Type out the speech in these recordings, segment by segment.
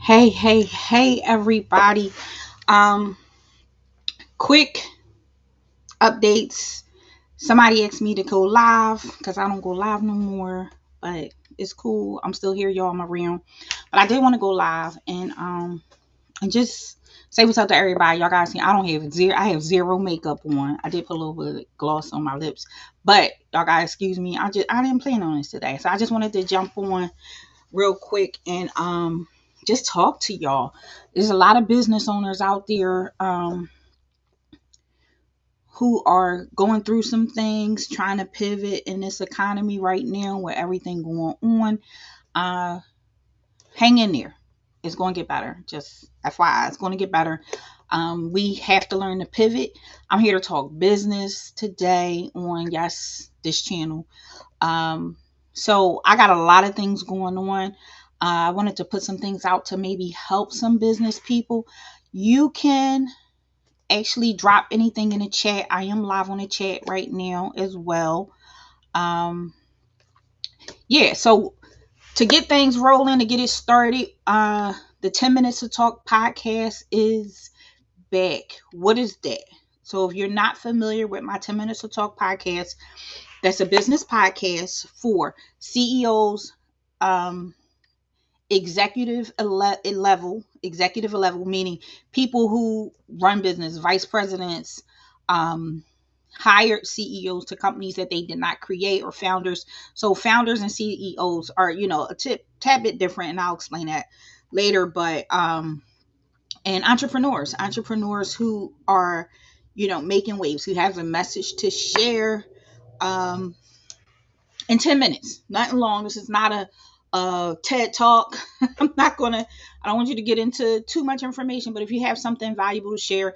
Hey, everybody. Um, quick updates. Somebody asked me to go live because I don't go live no more, but it's cool. I'm still here, y'all. I'm around. But I did want to go live and just say what's up to everybody. Y'all guys see I have zero makeup on. I did put a little bit of gloss on my lips. But y'all guys excuse me. I didn't plan on this today. So I just wanted to jump on real quick and just talk to y'all. There's a lot of business owners out there who are going through some things, trying to pivot in this economy right now with everything going on. Uh, Hang in there. It's going to get better. Just FYI, it's going to get better. We have to learn to pivot. I'm here to talk business today on this channel. So I got a lot of things going on. I wanted to put some things out to maybe help some business people. You can actually drop anything in the chat. I am live on the chat right now as well. Um, yeah, so to get things rolling, to get it started, the 10 Minutes to Talk podcast is back. What is that? So if you're not familiar with my 10 Minutes to Talk podcast, that's a business podcast for CEOs, um, executive level, meaning people who run business, vice presidents, um, hired CEOs to companies that they did not create, or founders. So founders and CEOs are, a tad bit different, and I'll explain that later. But and entrepreneurs who are, making waves, who have a message to share. Um, in 10 minutes, nothing long. This is not a TED talk. I don't want you to get into too much information, but if you have something valuable to share,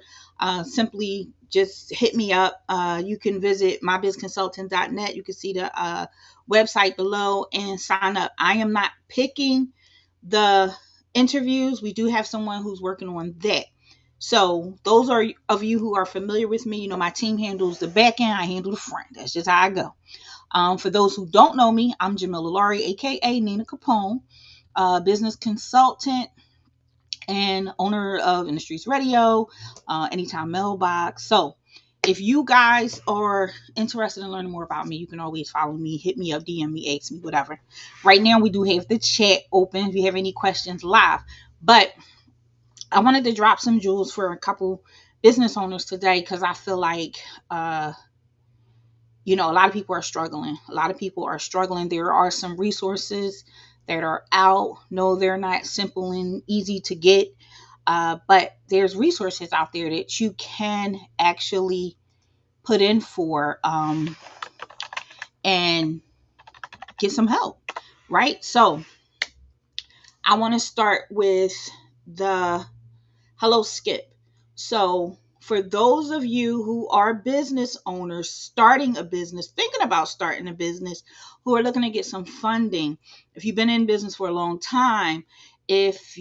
simply just hit me up. You can visit mybizconsultant.net. You can see the website below and sign up. I am not picking the interviews. We do have someone who's working on that. So those are of you who are familiar with me. My team handles the back end. I handle the front. That's just how I go. For those who don't know me, I'm Jamilah Lawry, aka Nina Capone, business consultant and owner of Industries Radio, Anytime Mailbox. So if you guys are interested in learning more about me, you can always follow me, hit me up, DM me, ask me, whatever. Right now, we do have the chat open if you have any questions live. But I wanted to drop some jewels for a couple business owners today because I feel like a lot of people are struggling. There are some resources that are out. No, they're not simple and easy to get, but there's resources out there that you can actually put in for and get some help, right? So I want to start with the Hello Skip. So for those of you who are business owners, starting a business, thinking about starting a business, who are looking to get some funding, if you've been in business for a long time, if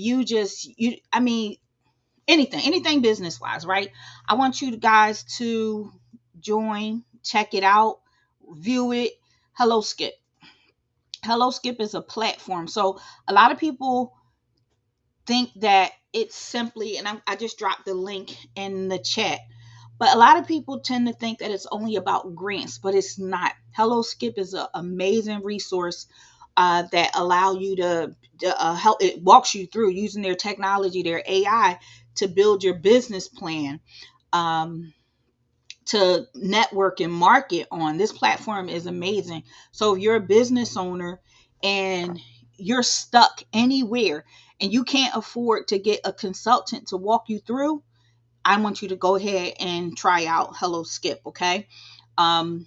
anything business wise, right? I want you guys to join, check it out, view it. Hello Skip. Hello Skip is a platform. So a lot of people think that it's simply, and I just dropped the link in the chat, but a lot of people tend to think that it's only about grants, but it's not. Hello Skip is an amazing resource that allow you to help. It walks you through using their technology, their AI, to build your business plan, to network and market on. This platform is amazing. So if you're a business owner and you're stuck anywhere and you can't afford to get a consultant to walk you through, I want you to go ahead and try out Hello Skip. Okay. Um,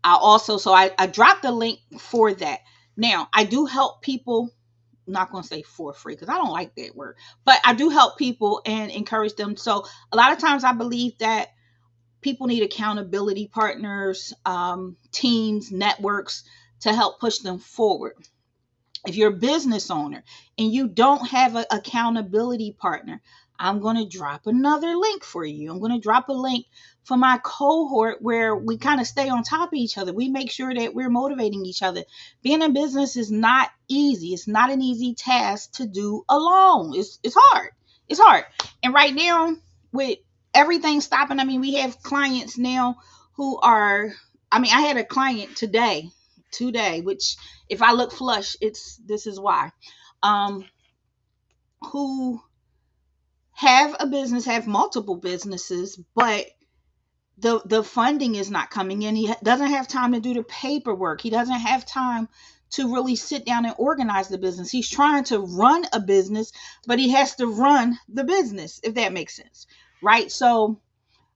I dropped the link for that. Now I do help people. I'm not going to say for free because I don't like that word, but I do help people and encourage them. So a lot of times I believe that people need accountability partners, teams, networks to help push them forward. If you're a business owner and you don't have an accountability partner, I'm going to drop another link for you. I'm going to drop a link for my cohort where we kind of stay on top of each other. We make sure that we're motivating each other. Being in business is not easy. It's not an easy task to do alone. It's hard. It's hard. And right now, with everything stopping, I mean, we have clients now who are, I mean, I had a client today, which if I look flush, this is why, who have a business, have multiple businesses, but the funding is not coming in. He doesn't have time to do the paperwork. He doesn't have time to really sit down and organize the business. He's trying to run a business, but he has to run the business, if that makes sense, right? So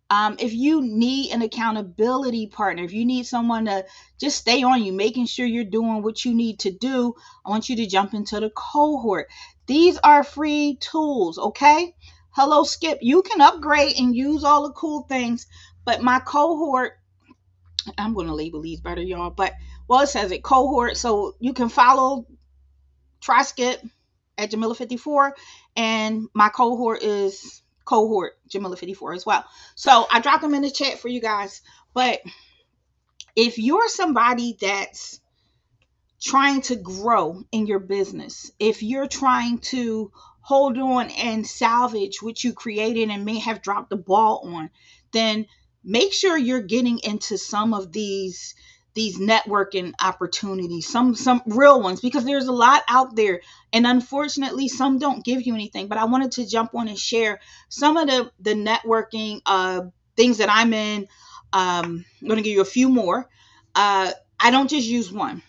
if you need an accountability partner, if you need someone to just stay on you, making sure you're doing what you need to do, I want you to jump into the cohort. These are free tools, okay? Hello, Skip. You can upgrade and use all the cool things, but my cohort, I'm going to label these better, y'all, but well, it says it, cohort. So you can follow, try Skip at Jamilah54, and my cohort is Cohort Jamilah54 as well. So I dropped them in the chat for you guys. But if you're somebody that's trying to grow in your business, if you're trying to hold on and salvage what you created and may have dropped the ball on, then make sure you're getting into some of these networking opportunities, some real ones, because there's a lot out there, and unfortunately some don't give you anything. But I wanted to jump on and share some of the networking things that I'm in. I'm going to give you a few more. I don't just use one.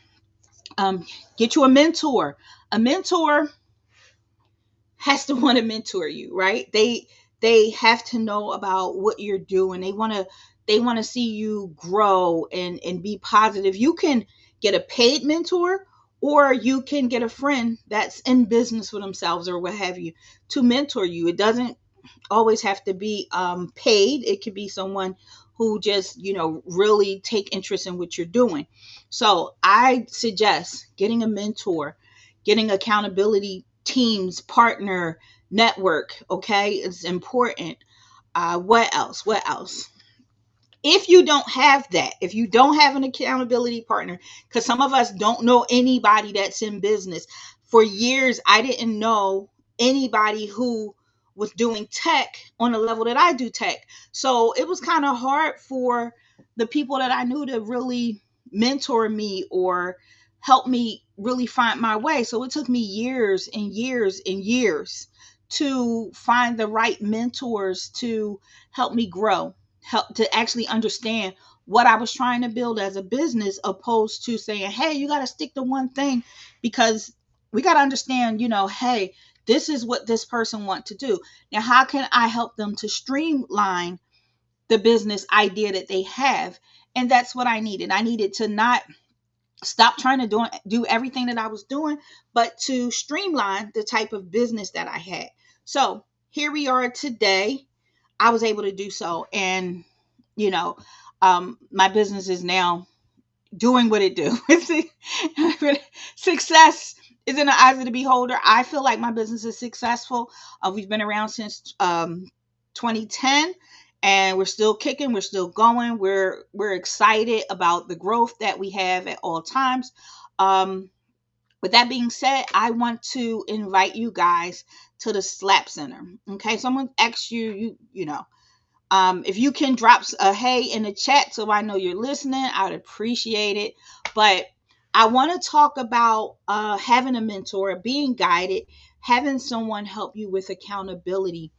Get you a mentor. A mentor has to want to mentor you, right? They have to know about what you're doing. They want to see you grow and be positive. You can get a paid mentor, or you can get a friend that's in business for themselves or what have you to mentor you. It doesn't always have to be paid. It could be someone who just, really take interest in what you're doing. So I suggest getting a mentor, getting accountability teams, partner, network. Okay, it's important. What else? If you don't have that, if you don't have an accountability partner, because some of us don't know anybody that's in business. For years, I didn't know anybody who was doing tech on the level that I do tech. So it was kind of hard for the people that I knew to really mentor me or help me really find my way. So it took me years and years and years to find the right mentors to help me grow, help to actually understand what I was trying to build as a business, opposed to saying, hey, you got to stick to one thing, because we got to understand, hey, this is what this person wants to do. Now, how can I help them to streamline the business idea that they have? And that's what I needed. I needed to not stop trying to do everything that I was doing, but to streamline the type of business that I had. So here we are today. I was able to do so. And, my business is now doing what it do. Success is in the eyes of the beholder. I feel like my business is successful. We've been around since 2010, and we're still kicking. We're still going. We're excited about the growth that we have at all times. With that being said, I want to invite you guys to the SLAPcenter. Okay, someone asked you, if you can drop a hey in the chat so I know you're listening, I'd appreciate it. But I want to talk about having a mentor, being guided, having someone help you with accountability.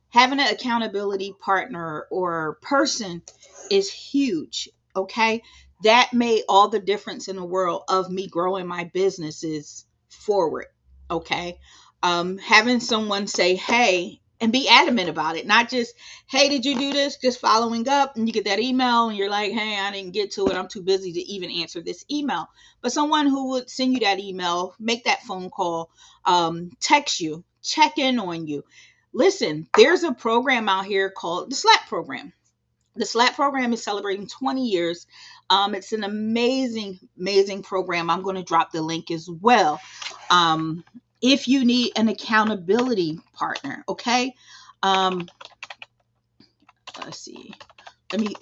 Having an accountability partner or person is huge. Okay, that made all the difference in the world of me growing my businesses forward. Okay, having someone say hey and be adamant about it, not just, hey, did you do this? Just following up, and you get that email and you're like, hey, I didn't get to it, I'm too busy to even answer this email. But someone who would send you that email, make that phone call, text you, check in on you. Listen, there's a program out here called the SLAP program. The SLAP program is celebrating 20 years. It's an amazing program. I'm going to drop the link as well. if you need an accountability partner, okay? Um, let's see.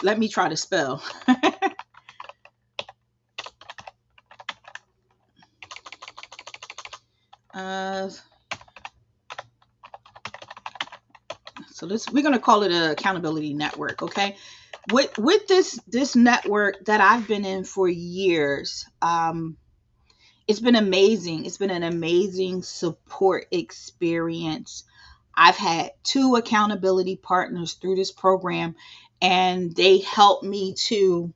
Let me try to spell. uh, so we're gonna call it an accountability network, okay? With this network that I've been in for years, it's been amazing. It's been an amazing support experience. I've had two accountability partners through this program, and they help me to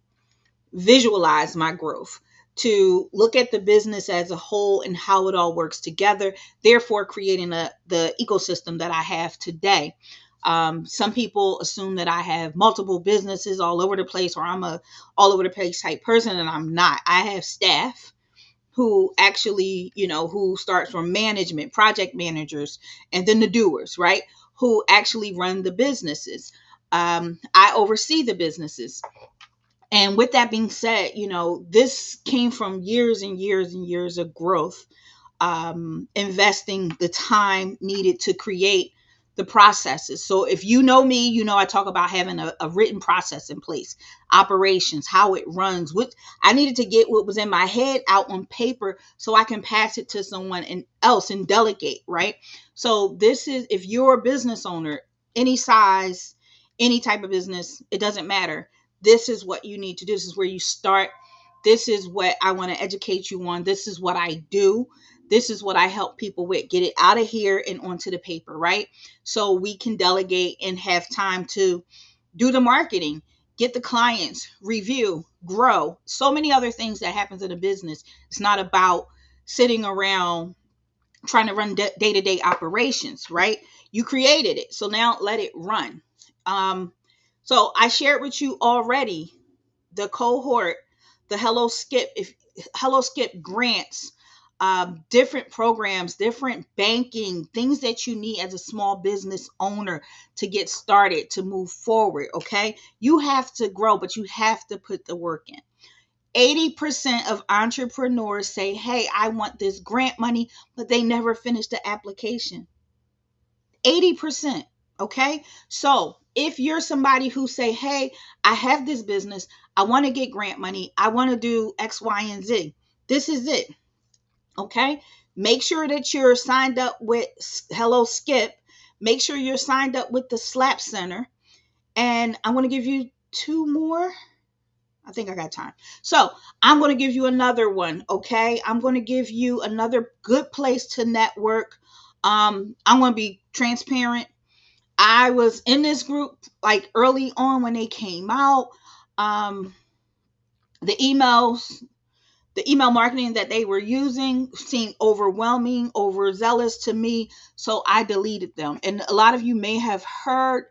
visualize my growth, to look at the business as a whole and how it all works together, therefore creating the ecosystem that I have today. Some people assume that I have multiple businesses all over the place, or I'm a all over the place type person, and I'm not. I have staff who actually, who starts from management, project managers, and then the doers, right? Who actually run the businesses. I oversee the businesses. And with that being said, this came from years and years and years of growth, investing the time needed to create the processes. So if you know me, I talk about having a written process in place, operations, how it runs. What I needed to get what was in my head out on paper so I can pass it to someone else and delegate, right? So this is, if you're a business owner, any size, any type of business, it doesn't matter. This is what you need to do. This is where you start. This is what I want to educate you on. This is what I do. This is what I help people with. Get it out of here and onto the paper, right? So we can delegate and have time to do the marketing, get the clients, review, grow. So many other things that happens in a business. It's not about sitting around trying to run day-to-day operations, right? You created it. So now let it run. So I shared with you already the cohort, the Hello Skip grants, different programs, different banking, things that you need as a small business owner to get started, to move forward. Okay. You have to grow, but you have to put the work in. 80% of entrepreneurs say, hey, I want this grant money, but they never finish the application. 80%. Okay. So if you're somebody who say, hey, I have this business, I want to get grant money, I want to do X, Y, and Z, this is it. Okay. Make sure that you're signed up with Hello Skip. Make sure you're signed up with the SLAPcenter. And I want to give you two more. I think I got time. So I'm going to give you another one. Okay. I'm going to give you another good place to network. I'm going to be transparent. I was in this group like early on when they came out. Um, the emails, the email marketing that they were using seemed overwhelming, overzealous to me. So I deleted them. And a lot of you may have heard,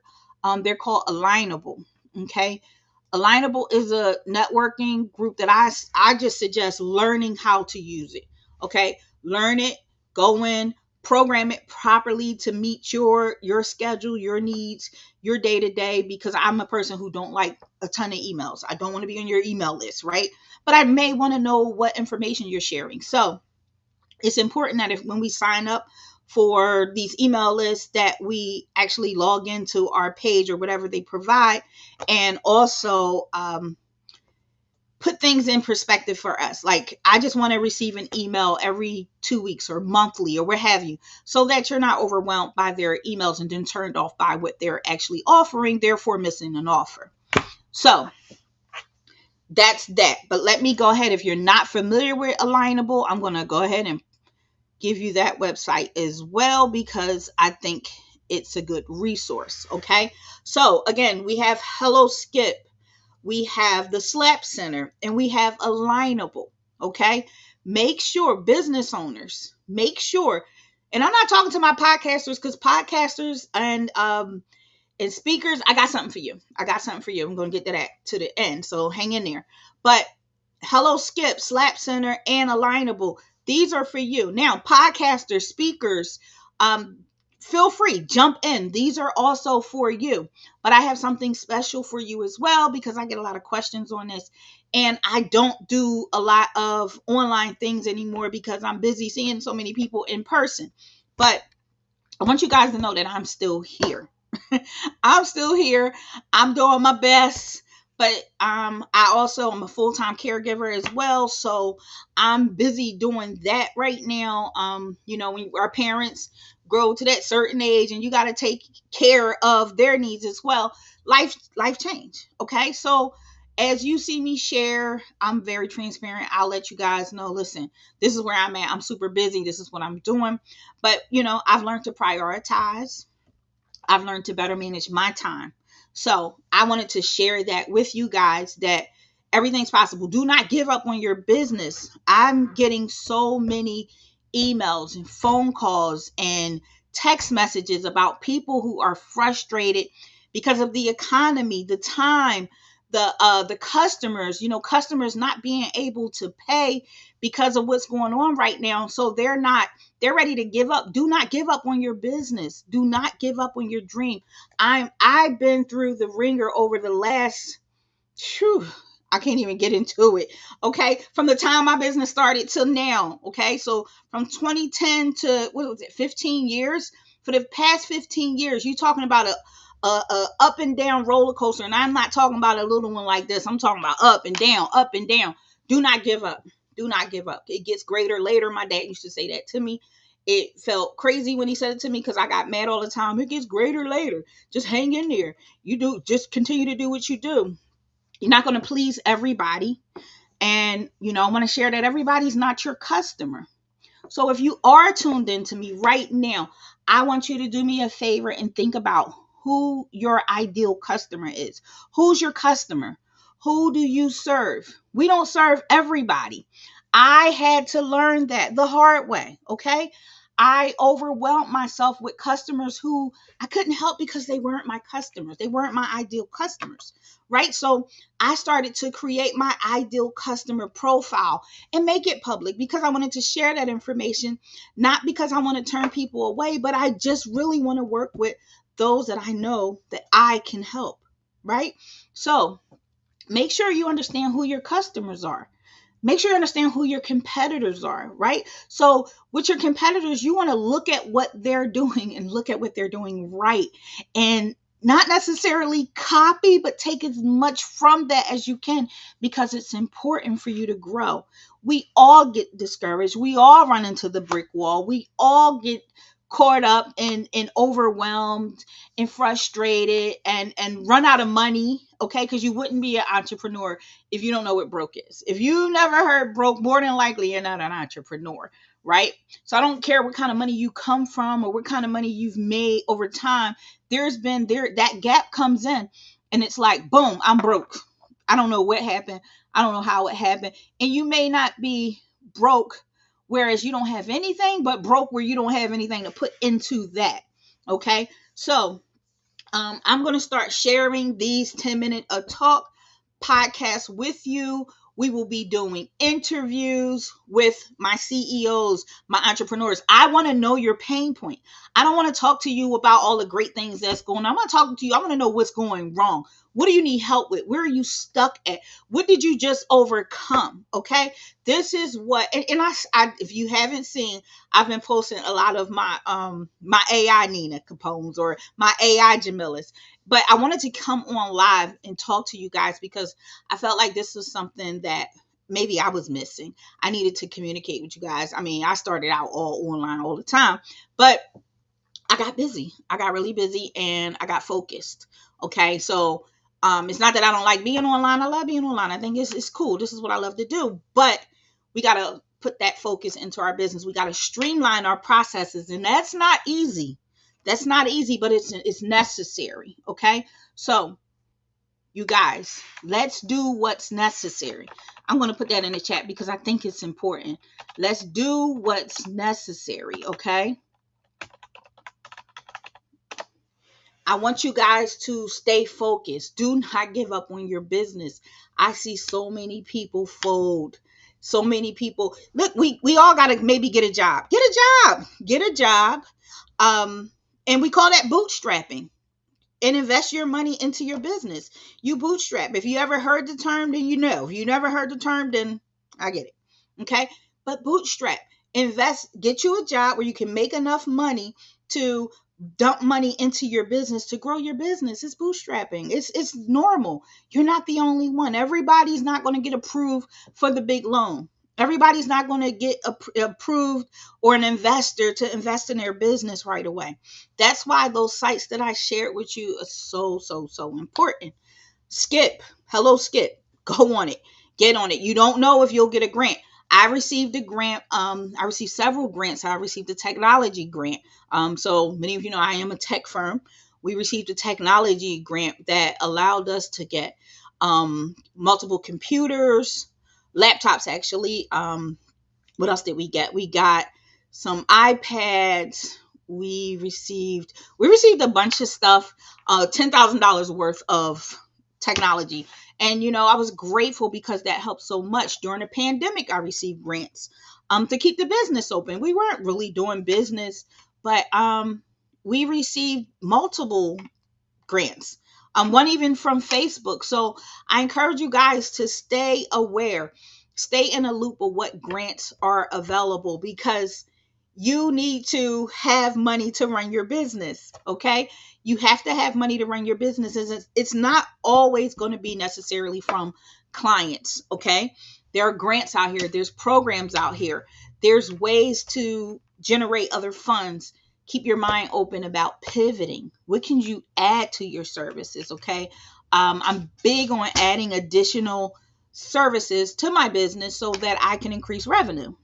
they're called Alignable. Okay. Alignable is a networking group that I just suggest learning how to use it. Okay. Learn it, go in, program it properly to meet your schedule, your needs, your day to day, because I'm a person who don't like a ton of emails. I don't want to be on your email list, right? But I may want to know what information you're sharing. So it's important that if when we sign up for these email lists that we actually log into our page or whatever they provide, and also put things in perspective for us. Like, I just want to receive an email every 2 weeks or monthly or what have you, so that you're not overwhelmed by their emails and then turned off by what they're actually offering, therefore missing an offer. So that's that. But let me go ahead. If you're not familiar with Alignable, I'm going to go ahead and give you that website as well, because I think it's a good resource. Okay. So again, we have Hello Skip, we have the SLAPcenter, and we have Alignable. Okay. Make sure, business owners, make sure, and I'm not talking to my podcasters, because podcasters and speakers, I got something for you. I'm going to get to that to the end. So hang in there. But Hello Skip, SLAPcenter, and Alignable, these are for you. Now, podcasters, speakers, feel free, jump in. These are also for you. But I have something special for you as well, because I get a lot of questions on this. And I don't do a lot of online things anymore because I'm busy seeing so many people in person. But I want you guys to know that I'm still here. I'm still here. I'm doing my best. But I also am a full-time caregiver as well. So I'm busy doing that right now. When our parents grow to that certain age and you got to take care of their needs as well, life change. Okay. So as you see me share, I'm very transparent. I'll let you guys know, listen, this is where I'm at. I'm super busy. This is what I'm doing. But, I've learned to prioritize. I've learned to better manage my time. So I wanted to share that with you guys, that everything's possible. Do not give up on your business. I'm getting so many emails and phone calls and text messages about people who are frustrated because of the economy, the time, the customers, customers not being able to pay because of what's going on right now. So they're ready to give up. Do not give up on your business. Do not give up on your dream. I've been through the ringer over the last, whew, I can't even get into it. Okay. From the time my business started till now. Okay. So from 2010 to, what was it, 15 years? For the past 15 years, you're talking about a up and down roller coaster. And I'm not talking about a little one like this. I'm talking about up and down, up and down. Do not give up. Do not give up. It gets greater later. My dad used to say that to me. It felt crazy when he said it to me because I got mad all the time. It gets greater later. Just hang in there. Just continue to do what you do. You're not going to please everybody. And, I want to share that everybody's not your customer. So if you are tuned in to me right now, I want you to do me a favor and think about who your ideal customer is. Who's your customer? Who do you serve? We don't serve everybody. I had to learn that the hard way. Okay. I overwhelmed myself with customers who I couldn't help because they weren't my customers. They weren't my ideal customers, right? So I started to create my ideal customer profile and make it public because I wanted to share that information, not because I want to turn people away, but I just really want to work with those that I know that I can help, right? So make sure you understand who your customers are. Make sure you understand who your competitors are, right? So with your competitors, you want to look at what they're doing and look at what they're doing right. And not necessarily copy, but take as much from that as you can, because it's important for you to grow. We all get discouraged. We all run into the brick wall. We all get caught up and overwhelmed and frustrated and run out of money. Okay. Because you wouldn't be an entrepreneur if you don't know what broke is. If you never heard broke, more than likely you're not an entrepreneur, right? So I don't care what kind of money you come from or what kind of money you've made over time. That gap comes in and it's like, boom, I'm broke. I don't know what happened. I don't know how it happened. And you may not be broke whereas you don't have anything, but broke where you don't have anything to put into that. Okay. So I'm going to start sharing these 10-minute talk podcasts with you. We will be doing interviews with my CEOs, my entrepreneurs. I want to know your pain point. I don't want to talk to you about all the great things that's going on. I want to talk to you. I want to know what's going wrong. What do you need help with? Where are you stuck at? What did you just overcome? Okay. This is what, and I if you haven't seen, I've been posting a lot of my AI Nina Capones or my AI Jamilahs. But I wanted to come on live and talk to you guys because I felt like this was something that maybe I was missing. I needed to communicate with you guys. I mean, I started out all online all the time, but I got busy. I got really busy and I got focused. Okay. So it's not that I don't like being online. I love being online. I think it's cool. This is what I love to do. But we got to put that focus into our business. We got to streamline our processes. And that's not easy. That's not easy, but it's necessary. Okay. So you guys, let's do what's necessary. I'm going to put that in the chat because I think it's important. Let's do what's necessary. Okay. I want you guys to stay focused. Do not give up on your business. I see so many people fold. So many people. Look, we all got to maybe get a job. Get a job. Get a job. And we call that bootstrapping. And invest your money into your business. You bootstrap. If you ever heard the term, then you know. If you never heard the term, then I get it. Okay? But bootstrap. Invest, get you a job where you can make enough money to dump money into your business to grow your business. It's bootstrapping. It's normal. You're not the only one. Everybody's not going to get approved for the big loan. Everybody's not going to get approved or an investor to invest in their business right away. That's why those sites that I shared with you are so important. Skip, hello Skip, go on it, get on it. You don't know if you'll get a grant. I received a grant. I received several grants. I received a technology grant. So many of you know I am a tech firm. We received a technology grant that allowed us to get multiple computers, laptops actually. What else did we get? We got some iPads. We received a bunch of stuff, $10,000 worth of technology. And I was grateful because that helped so much. During the pandemic, I received grants to keep the business open. We weren't really doing business, but we received multiple grants. One even from Facebook. So I encourage you guys to stay aware, stay in a loop of what grants are available, because you need to have money to run your business. Okay. You have to have money to run your business. It's not always going to be necessarily from clients. Okay. There are grants out here. There's programs out here. There's ways to generate other funds. Keep your mind open about pivoting. What can you add to your services? Okay. I'm big on adding additional services to my business so that I can increase revenue.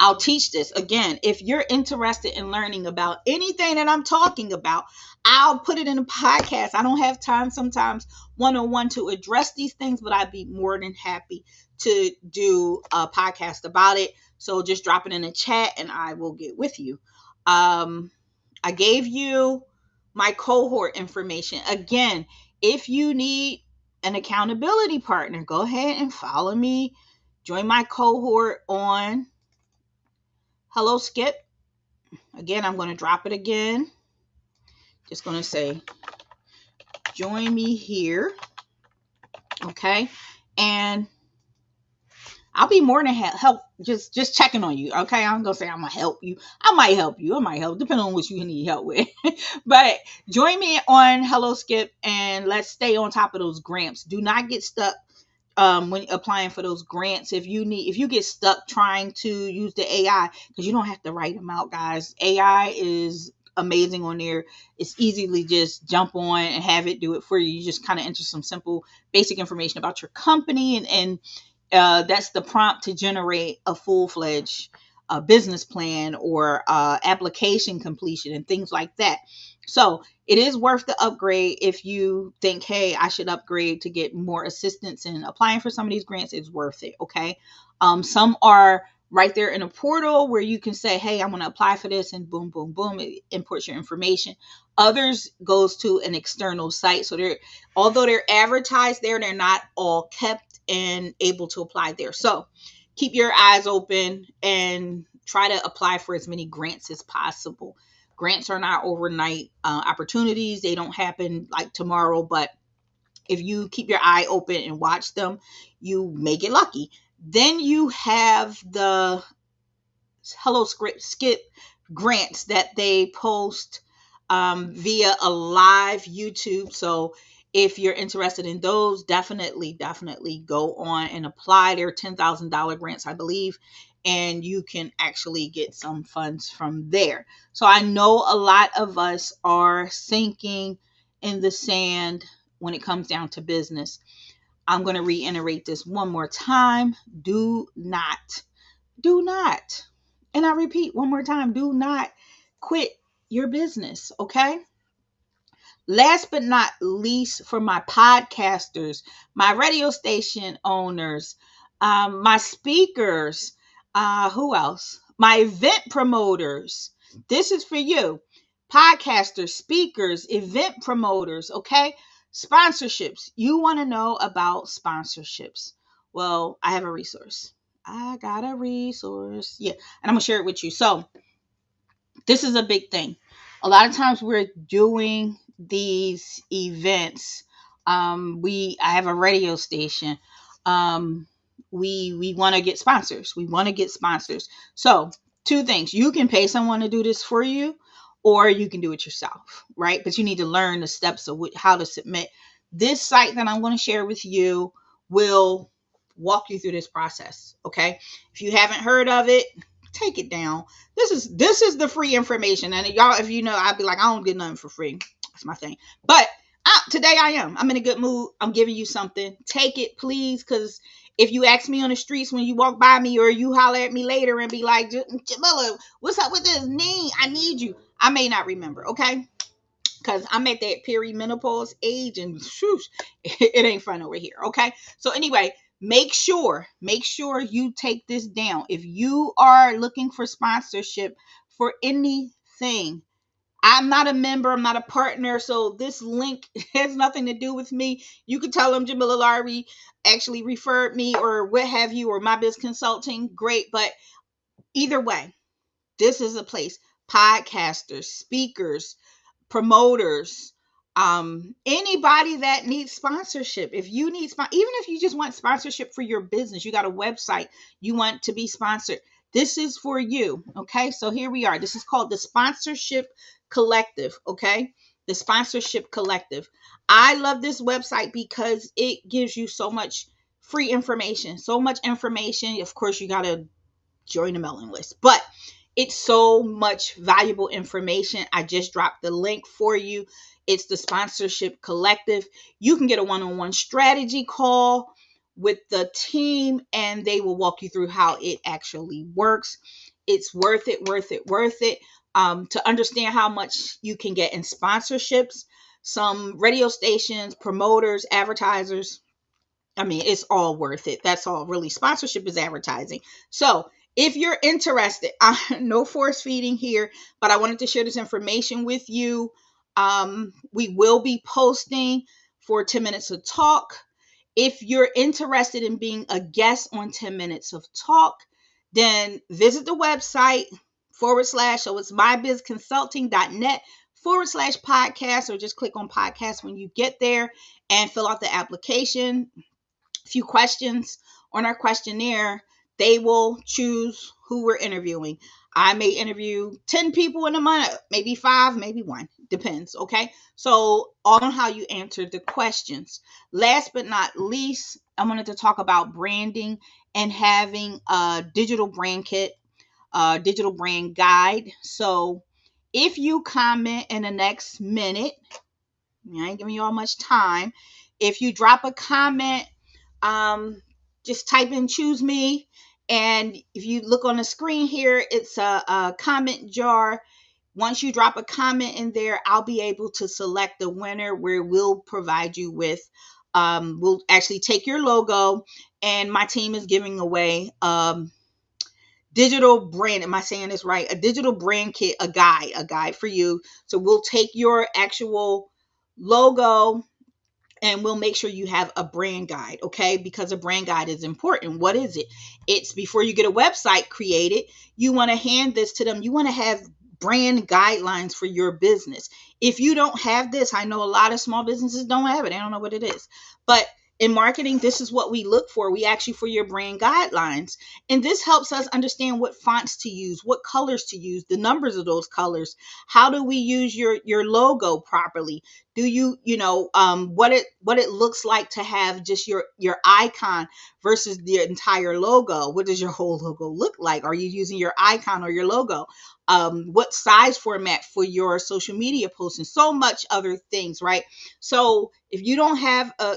I'll teach this again. If you're interested in learning about anything that I'm talking about, I'll put it in a podcast. I don't have time sometimes one-on-one to address these things, but I'd be more than happy to do a podcast about it. So just drop it in the chat and I will get with you. I gave you my cohort information. Again, if you need an accountability partner, go ahead and follow me. Join my cohort on Hello Skip. Again, I'm going to drop it again. Just going to say, join me here. Okay. And I'll be more than help. Just checking on you. Okay. I'm going to say I'm going to help you. I might help you. I might help, depending on what you need help with. But join me on Hello Skip and let's stay on top of those grants. Do not get stuck when applying for those grants. If you get stuck trying to use the AI, because you don't have to write them out, guys. AI is amazing on there. It's easily just jump on and have it do it for you. You just kind of enter some simple basic information about your company, and that's the prompt to generate a full-fledged business plan or application completion and things like that. So it is worth the upgrade. If you think, hey, I should upgrade to get more assistance in applying for some of these grants, it's worth it. Okay. Some are right there in a portal where you can say, hey, I want to apply for this, and boom, boom, boom, it imports your information. Others goes to an external site. So although they're advertised there, they're not all kept and able to apply there. So keep your eyes open and try to apply for as many grants as possible. Grants are not overnight opportunities. They don't happen like tomorrow, but if you keep your eye open and watch them, you may get lucky. Then you have the Hello Skip grants that they post via a live YouTube. So if you're interested in those, definitely go on and apply. They're $10,000 grants, I believe, and you can actually get some funds from there. So I know a lot of us are sinking in the sand when it comes down to business. I'm going to reiterate this one more time. Do not, and I repeat one more time, do not quit your business, okay? Last but not least, for my podcasters, my radio station owners, my speakers, who else? My event promoters. This is for you. Podcasters, speakers, event promoters, okay? Sponsorships. You want to know about sponsorships. Well, I have a resource. I got a resource. Yeah, and I'm going to share it with you. So, this is a big thing. A lot of times we're doing these events. I have a radio station. Um, we want to get sponsors. We want to get sponsors. So two things: you can pay someone to do this for you, or you can do it yourself, right? But you need to learn the steps of how to submit. This site that I'm going to share with you will walk you through this process. Okay, if you haven't heard of it, take it down. This is the free information, and y'all, if you know, I'd be like, I don't get nothing for free. That's my thing. But today I'm in a good mood. I'm giving you something. Take it, please, because if you ask me on the streets when you walk by me, or you holler at me later and be like, Jamila, what's up with this knee? I need you. I may not remember. Okay. Because I'm at that perimenopause age, and whoosh, it ain't fun over here. Okay. So anyway, make sure you take this down. If you are looking for sponsorship for anything, I'm not a member, I'm not a partner, so this link has nothing to do with me. You could tell them Jamilah Lawry actually referred me, or what have you, or my biz consulting. Great. But either way, this is a place. Podcasters, speakers, promoters, anybody that needs sponsorship. If you need even if you just want sponsorship for your business, you got a website, you want to be sponsored, this is for you. Okay, so here we are. This is called the Sponsorship Collective. Okay, the Sponsorship Collective. I love this website because it gives you so much free information, so much information. Of course, you got to join the mailing list, but it's so much valuable information. I just dropped the link for you. It's the Sponsorship Collective. You can get a one-on-one strategy call with the team, and they will walk you through how it actually works. It's worth it to understand how much you can get in sponsorships. Some radio stations, promoters, advertisers, I mean, it's all worth it. That's all really. Sponsorship is advertising. So if you're interested, no force feeding here, but I wanted to share this information with you. We will be posting for 10 Minutes of Talk. If you're interested in being a guest on 10 Minutes of Talk, then visit the website / so it's mybizconsulting.net / podcast, or just click on podcast when you get there and fill out the application. Few questions on our questionnaire. They will choose who we're interviewing. I may interview 10 people in a month, maybe 5, maybe 1, depends. Okay, so all on how you answer the questions. Last but not least, I wanted to talk about branding and having a digital brand kit, a digital brand guide. So if you comment in the next minute, I ain't giving you all much time. If you drop a comment, just type in choose me, and if you look on the screen here, it's a comment jar. Once you drop a comment in there, I'll be able to select the winner, where we'll provide you with we'll actually take your logo, and my team is giving away digital brand, am I saying this right, a digital brand kit, a guide for you. So we'll take your actual logo, and we'll make sure you have a brand guide, okay? Because a brand guide is important. What is it? It's before you get a website created, you want to hand this to them. You want to have brand guidelines for your business. If you don't have this, I know a lot of small businesses don't have it. They don't know what it is. But in marketing, this is what we look for. We ask you for your brand guidelines. And this helps us understand what fonts to use, what colors to use, the numbers of those colors. How do we use your logo properly? Do what it looks like to have just your icon versus the entire logo? What does your whole logo look like? Are you using your icon or your logo? What size format for your social media posts, and so much other things, right? So if you don't have a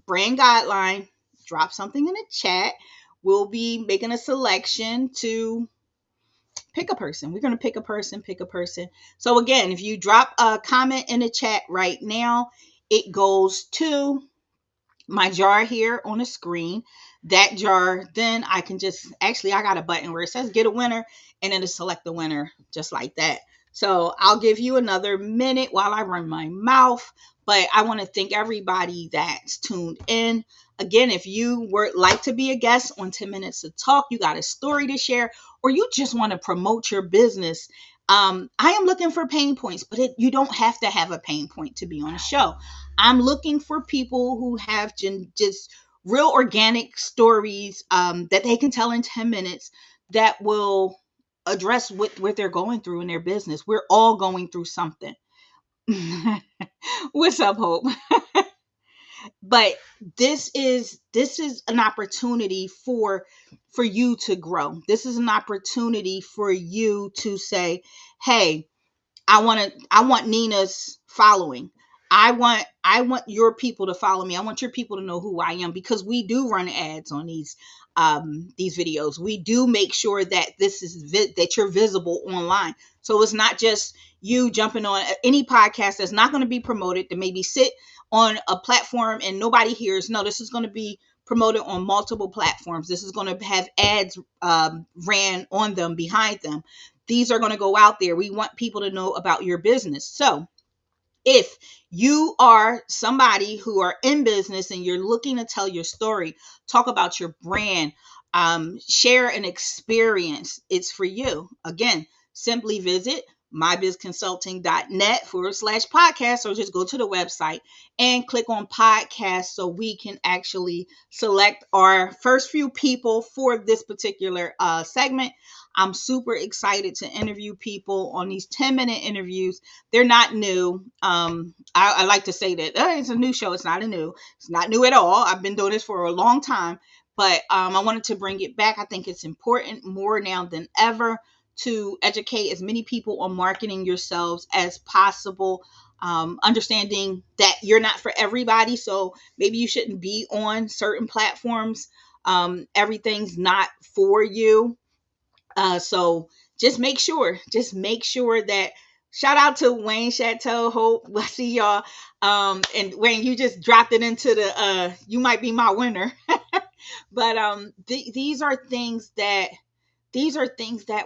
brand guideline, drop something in the chat. We'll be making a selection to pick a person. We're going to pick a person. So again, if you drop a comment in the chat right now, it goes to my jar here on the screen. That jar, then I can I got a button where it says get a winner, and then to select the winner just like that. So I'll give you another minute while I run my mouth, but I want to thank everybody that's tuned in. Again, if you would like to be a guest on 10 Minutes to Talk, you got a story to share, or you just want to promote your business, I am looking for pain points, but you don't have to have a pain point to be on a show. I'm looking for people who have just real organic stories that they can tell in 10 minutes that will address what they're going through in their business. We're all going through something. What's up, Hope? But this is an opportunity for you to grow. This is an opportunity for you to say, hey, I want Nina's following. I want your people to follow me. I want your people to know who I am, because we do run ads on these videos. We do make sure that that you're visible online. So it's not just you jumping on any podcast that's not going to be promoted to maybe sit on a platform and nobody hears. No, this is going to be promoted on multiple platforms. This is going to have ads ran on them, behind them. These are going to go out there. We want people to know about your business. So if you are somebody who are in business and you're looking to tell your story, talk about your brand, share an experience, it's for you. Again, simply visit mybizconsulting.net/podcast, or just go to the website and click on podcast so we can actually select our first few people for this particular segment. I'm super excited to interview people on these 10-minute interviews. They're not new. I like to say that it's a new show. It's not new at all. I've been doing this for a long time, but I wanted to bring it back. I think it's important more now than ever to educate as many people on marketing yourselves as possible. Understanding that you're not for everybody, so maybe you shouldn't be on certain platforms. Everything's not for you. So just make sure that, shout out to Wayne Chateau. Hope I see y'all. And Wayne, you just dropped it into the, you might be my winner. But these are things that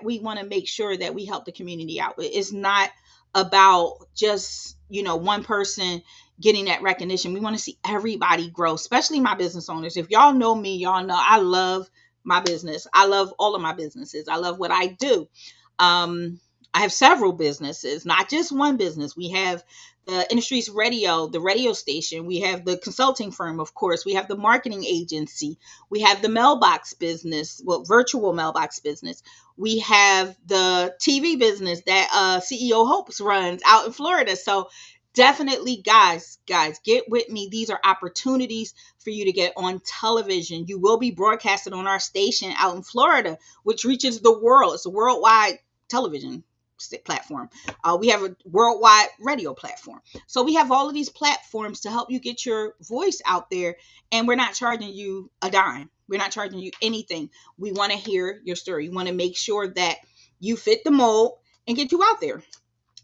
we want to make sure that we help the community out with. It's not about just, one person getting that recognition. We want to see everybody grow, especially my business owners. If y'all know me, y'all know I love my business. I love all of my businesses. I love what I do. I have several businesses, not just one business. We have the Industries Radio, the radio station. We have the consulting firm, of course. We have the marketing agency. We have the mailbox business, virtual mailbox business. We have the TV business that CEO Hopes runs out in Florida. So definitely, guys, get with me. These are opportunities for you to get on television. You will be broadcasted on our station out in Florida, which reaches the world. It's a worldwide television platform. We have a worldwide radio platform. So we have all of these platforms to help you get your voice out there, and we're not charging you a dime. We're not charging you anything. We want to hear your story. We want to make sure that you fit the mold and get you out there.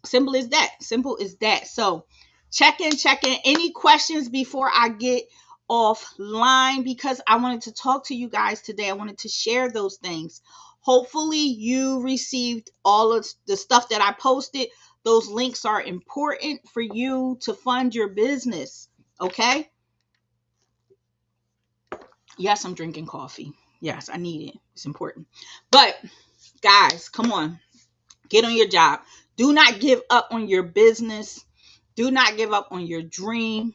Simple as that. So check in. Any questions before I get offline? Because I wanted to talk to you guys today. I wanted to share those things. Hopefully you received all of the stuff that I posted. Those links are important for you to fund your business. Okay? Yes, I'm drinking coffee. Yes, I need it. It's important. But guys, come on. Get on your job. Do not give up on your business. Do not give up on your dream.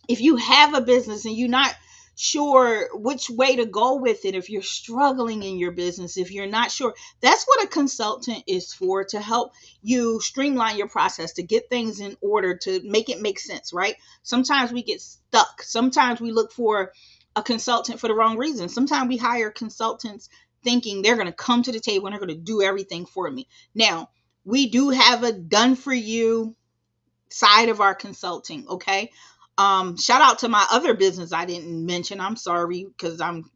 If you have a business and you're not sure which way to go with it, if you're struggling in your business, if you're not sure, that's what a consultant is for, to help you streamline your process, to get things in order, to make it make sense, right? Sometimes we get stuck. Sometimes we look for a consultant for the wrong reason. Sometimes we hire consultants thinking they're going to come to the table and they're going to do everything for me. Now, we do have a done for you side of our consulting. Okay. Shout out to my other business I didn't mention. I'm sorry, because I'm,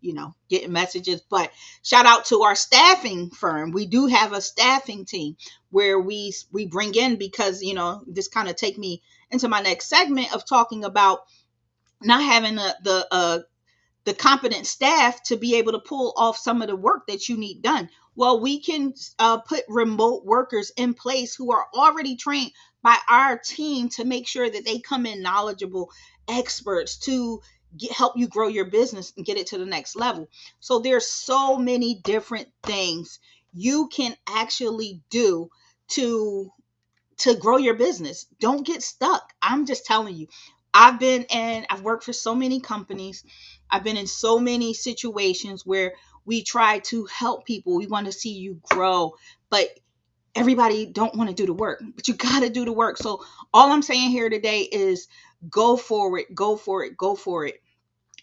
getting messages, but shout out to our staffing firm. We do have a staffing team where we bring in, because, this kind of take me into my next segment of talking about not having the competent staff to be able to pull off some of the work that you need done. Well, we can put remote workers in place who are already trained by our team to make sure that they come in knowledgeable experts to help you grow your business and get it to the next level. So there's so many different things you can actually do to grow your business. Don't get stuck. I'm just telling you. I've worked for so many companies. I've been in so many situations where we try to help people. We want to see you grow, but everybody don't want to do the work. But you got to do the work. So all I'm saying here today is go for it, go for it, go for it.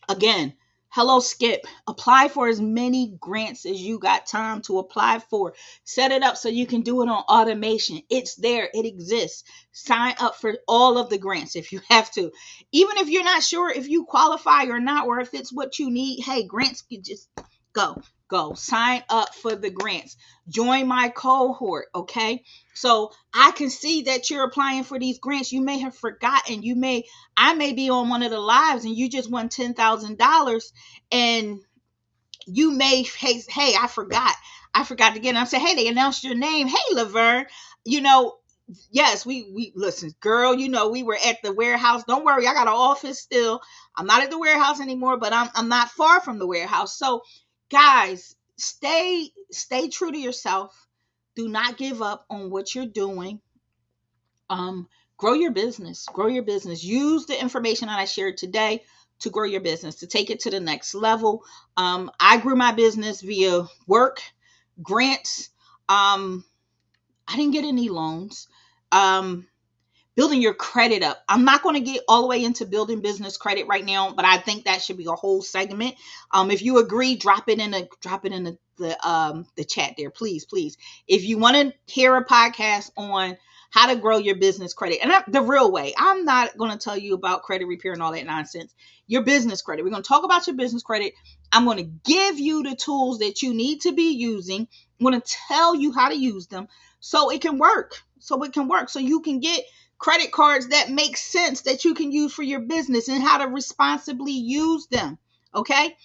Again, hello Skip. Apply for as many grants as you got time to apply for. Set it up so you can do it on automation. It's there, it exists. Sign up for all of the grants if you have to. Even if you're not sure if you qualify or not, or if it's what you need, hey, grants can just go sign up for the grants. Join my cohort. Okay, so I can see that you're applying for these grants. You may have forgotten. I may be on one of the lives and you just won $10,000, and you may, hey, I forgot to get it. I'm saying, hey, they announced your name. Hey, Laverne, you know, yes, we listen, girl. You know, we were at the warehouse. Don't worry, I got an office still. I'm not at the warehouse anymore, but I'm not far from the warehouse. So, guys, stay true to yourself. Do not give up on what you're doing. um Grow your business, grow your business. Use the information that I shared today to grow your business, to take it to the next level. I grew my business via work, grants. I didn't get any loans. Building your credit up. I'm not going to get all the way into building business credit right now, but I think that should be a whole segment. If you agree, drop it in the chat there, please, please. If you want to hear a podcast on how to grow your business credit, and the real way, I'm not going to tell you about credit repair and all that nonsense. Your business credit. We're going to talk about your business credit. I'm going to give you the tools that you need to be using. I'm going to tell you how to use them so it can work. So you can get credit cards that make sense, that you can use for your business, and how to responsibly use them. Okay,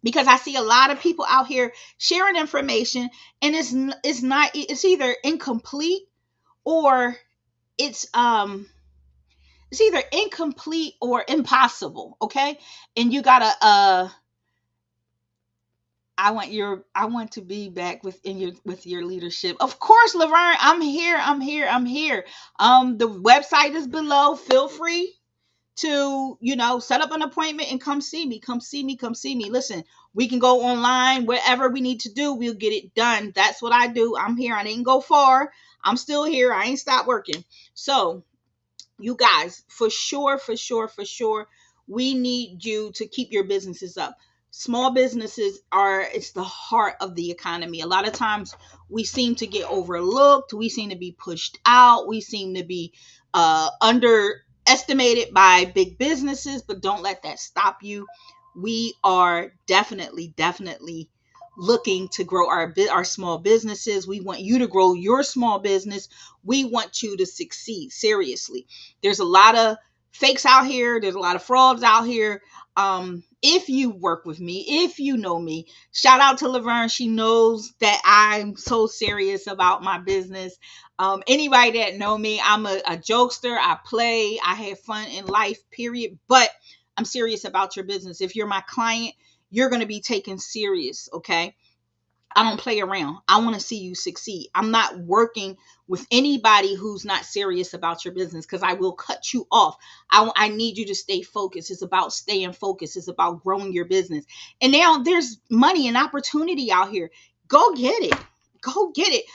because I see a lot of people out here sharing information, and it's either incomplete, or it's incomplete or impossible. Okay, and you gotta I want to be back with your leadership. Of course, Laverne, I'm here. The website is below. Feel free to, set up an appointment and come see me. Listen, we can go online, whatever we need to do, we'll get it done. That's what I do. I'm here. I didn't go far. I'm still here. I ain't stopped working. So, you guys, for sure, we need you to keep your businesses up. Small businesses it's the heart of the economy. A lot of times we seem to get overlooked, we seem to be pushed out, we seem to be underestimated by big businesses, but don't let that stop you. We are definitely looking to grow our small businesses. We want you to grow your small business. We want you to succeed. Seriously, there's a lot of fakes out here. There's a lot of frauds out here. If you work with me, if you know me, shout out to Laverne. She knows that I'm so serious about my business. Anybody that know me, I'm a jokester. I play. I have fun in life, period. But I'm serious about your business. If you're my client, you're going to be taken serious. Okay. I don't play around. I want to see you succeed. I'm not working with anybody who's not serious about your business, because I will cut you off. I need you to stay focused. It's about staying focused. It's about growing your business. And now there's money and opportunity out here. Go get it. Go get it.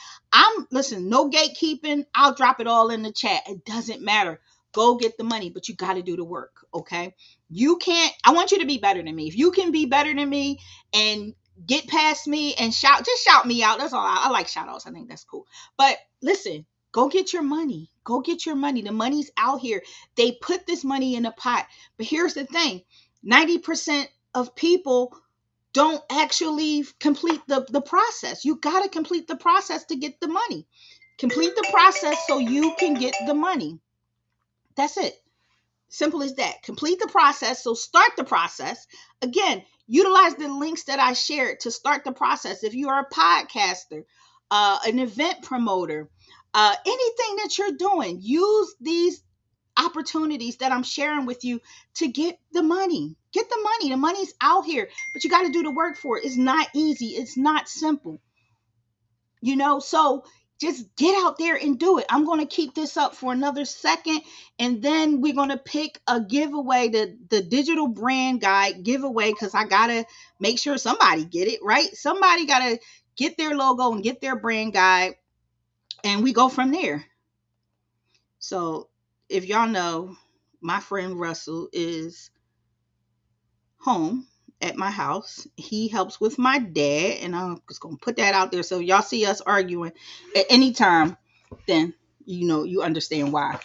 Listen, no gatekeeping. I'll drop it all in the chat. It doesn't matter. Go get the money, but you got to do the work. Okay. I want you to be better than me. If you can be better than me and get past me and just shout me out. That's all. I like shout outs. I think that's cool. But listen, go get your money. Go get your money. The money's out here. They put this money in a pot. But here's the thing. 90% of people don't actually complete the process. You got to complete the process to get the money. Complete the process so you can get the money. That's it. Simple as that. Complete the process. So start the process. Again, utilize the links that I shared to start the process. If you are a podcaster, an event promoter, anything that you're doing, use these opportunities that I'm sharing with you to get the money. Get the money. The money's out here, but you got to do the work for it. It's not easy. It's not simple. So just get out there and do it. I'm going to keep this up for another second, and then we're going to pick a giveaway, the digital brand guide giveaway, because I got to make sure somebody get it, right? Somebody got to get their logo and get their brand guide, and we go from there. So if y'all know, my friend Russell is home at my house. He helps with my dad, and I'm just gonna put that out there. So y'all see us arguing at any time, then you understand why.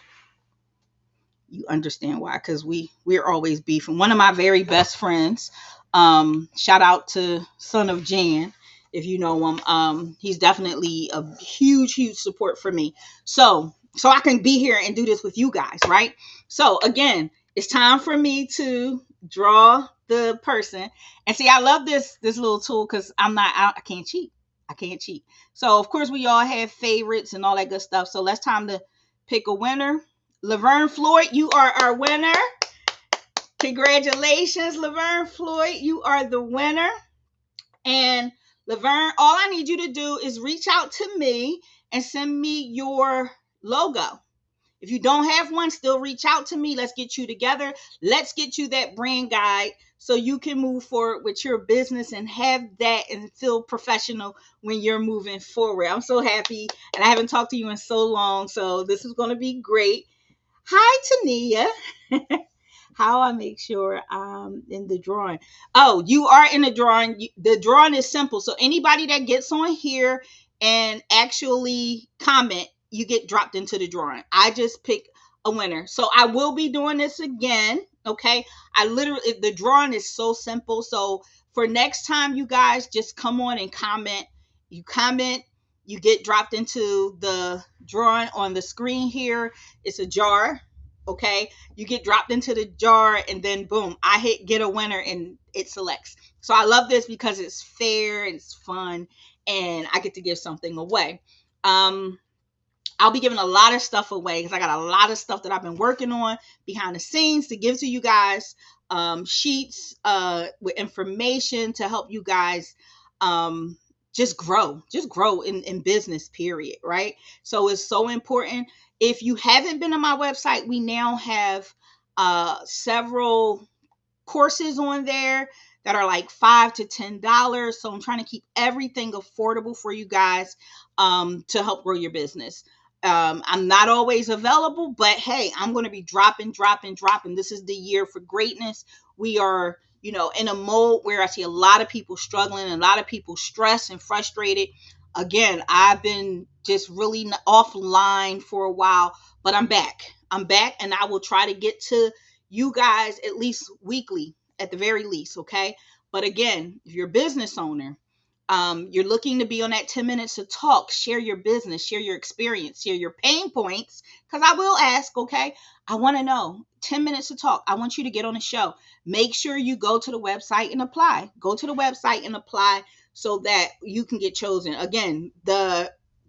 You understand why, because we're always beefing. One of my very best friends, shout out to Son of Jan, if you know him. He's definitely a huge support for me. So I can be here and do this with you guys, right? So again, it's time for me to draw the person. And see, I love this little tool, because I can't cheat. I can't cheat. So of course we all have favorites and all that good stuff. So let's time to pick a winner. Laverne Floyd, you are our winner. Congratulations, Laverne Floyd. You are the winner. And Laverne, all I need you to do is reach out to me and send me your logo. If you don't have one, still reach out to me. Let's get you together. Let's get you that brand guide so you can move forward with your business and have that and feel professional when you're moving forward. I'm so happy, and I haven't talked to you in so long, so this is going to be great. Hi, Tania. How I make sure I'm in the drawing. Oh, you are in the drawing. The drawing is simple. So anybody that gets on here and actually comment, you get dropped into the drawing. I just pick a winner. So I will be doing this again. Okay. The drawing is so simple. So for next time, you guys just come on and comment. You comment, you get dropped into the drawing on the screen here. It's a jar. Okay. You get dropped into the jar, and then boom, I hit get a winner and it selects. So I love this because it's fair, it's fun, and I get to give something away. I'll be giving a lot of stuff away because I got a lot of stuff that I've been working on behind the scenes to give to you guys. Sheets with information to help you guys just grow in business, period, right? So it's so important. If you haven't been on my website, we now have several courses on there that are like $5 to $10. So I'm trying to keep everything affordable for you guys to help grow your business. I'm not always available, but hey, I'm going to be dropping. This is the year for greatness. We are, in a mode where I see a lot of people struggling, and a lot of people stressed and frustrated. Again, I've been just really offline for a while, but I'm back, and I will try to get to you guys at least weekly, at the very least. Okay. But again, if you're a business owner, you're looking to be on that 10 minutes to talk, share your business, share your experience, share your pain points. Because I will ask, okay, I want to know 10 minutes to talk. I want you to get on the show. Make sure you go to the website and apply. Go to the website and apply so that you can get chosen. Again,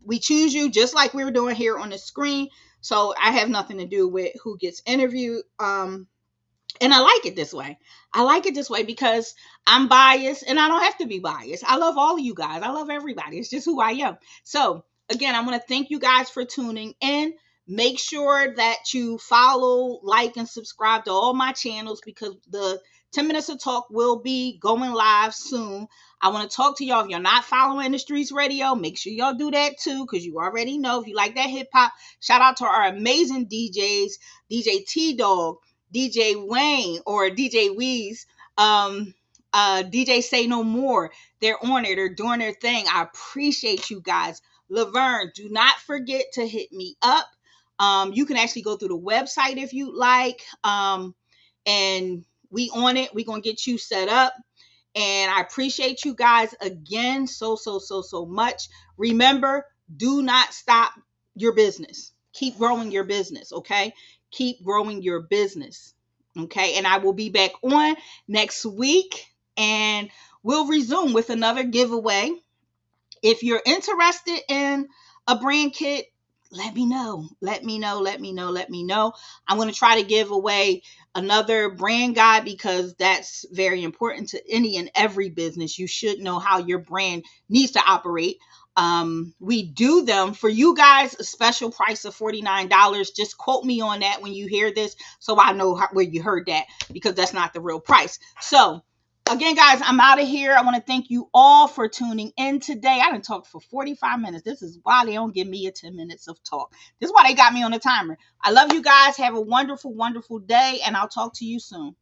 we choose you just like we were doing here on the screen. So I have nothing to do with who gets interviewed. And I like it this way. I like it this way because I'm biased, and I don't have to be biased. I love all of you guys. I love everybody. It's just who I am. So again, I want to thank you guys for tuning in. Make sure that you follow, like, and subscribe to all my channels, because the 10 minutes of talk will be going live soon. I want to talk to y'all. If you're not following the Streets Radio, make sure y'all do that too, because you already know if you like that hip hop. Shout out to our amazing DJs, DJ T-Dog, DJ Wayne, or DJ Weeze, DJ Say No More. They're on it. They're doing their thing. I appreciate you guys. Laverne, do not forget to hit me up. You can actually go through the website if you like. And we on it. We're going to get you set up. And I appreciate you guys again so much. Remember, do not stop your business. Keep growing your business, okay? Keep growing your business, okay? And I will be back on next week, and we'll resume with another giveaway. If you're interested in a brand kit, let me know. Let me know. Let me know. Let me know. I'm going to try to give away another brand guide because that's very important to any and every business. You should know how your brand needs to operate. We do them for you guys, a special price of $49. Just quote me on that when you hear this so I know where you heard that, because that's not the real price. So, again, guys, I'm out of here. I want to thank you all for tuning in today. I didn't talk for 45 minutes. This is why they don't give me a 10 minutes of talk. This is why they got me on the timer. I love you guys. Have a wonderful, wonderful day, and I'll talk to you soon.